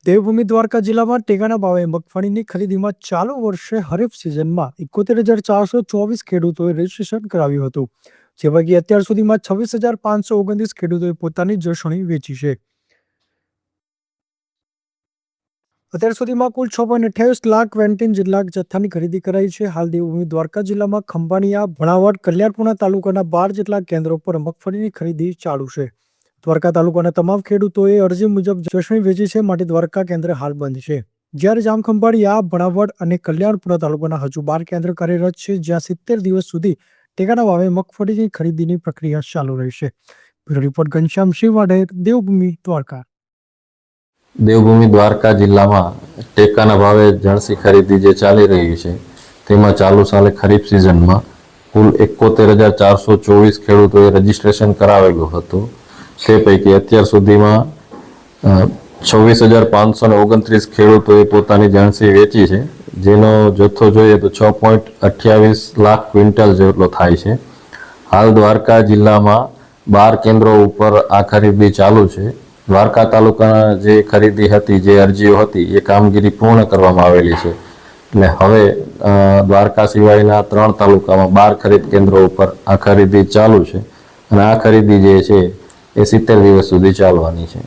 દેવભૂમિ દ્વારકા જિલ્લામાં ટેકાના ભાવે મગફળીની ખરીદીમાં ચાલુ વર્ષે ખરીફ સિઝનમાં 71,424 ખેડૂતોએ રજીસ્ટ્રેશન કરાવ્યું હતું, જે પૈકી અત્યાર સુધીમાં 26,529 ખેડૂતોએ પોતાની જણસી વેચી છે. અત્યાર સુધીમાં કુલ 6.28 લાખ ક્વિન્ટલ જેટલા જથ્થાની ખરીદી કરાઈ છે. હાલ દેવભૂમિ દ્વારકા જિલ્લામાં ખંભાળિયા, ભણાવડ, કલ્યાણપુરના તાલુકાના 12 જેટલા કેન્દ્રો પર મગફળીની ખરીદી ચાલુ છે. દ્વારકા તાલુકાના તમામ ખેડૂતોએ અરજી મુજબ જણસી વેચી છે, માટે દ્વારકા કેન્દ્ર હાલ બંધ છે. જ્યારે જામખંભાળિયા, ભણાવડ અને કલ્યાણપુરા તાલુકાના હજુ 12 કેન્દ્ર કાર્યરત છે, જ્યાં 70 દિવસ સુધી ટેકાના ભાવે મગફળીની ખરીદીની પ્રક્રિયા ચાલુ રહેશે. Bureau report Ghanshyam Shivade, Devbhoomi Dwarka. દેવભૂમિ દ્વારકા જિલ્લામાં ટેકાના ભાવે જણસી ખરીદી જે ચાલી રહી છે, તેમાં ચાલુ સાલે ખરીફ સિઝનમાં કુલ 71,424 ખેડૂતોએ રજીસ્ટ્રેશન કરાવેલું હતું. તે પૈકી અત્યાર સુધીમાં 26,529 ખેડૂતોએ પોતાની જણસી વેચી છે, જેનો જથ્થો જોઈએ તો 6.28 લાખ ક્વિન્ટલ જેટલો થાય છે. હાલ દ્વારકા જિલ્લામાં 12 કેન્દ્રો ઉપર આ ખરીદી ચાલુ છે. દ્વારકા તાલુકાના જે ખરીદી હતી, જે અરજીઓ હતી, એ કામગીરી પૂર્ણ કરવામાં આવેલી છે. એટલે હવે દ્વારકા સિવાયના 3 તાલુકામાં 12 ખરીદ કેન્દ્રો ઉપર આ ખરીદી ચાલુ છે અને આ ખરીદી જે છે એ 70 દિવસ સુધી ચાલવાની છે.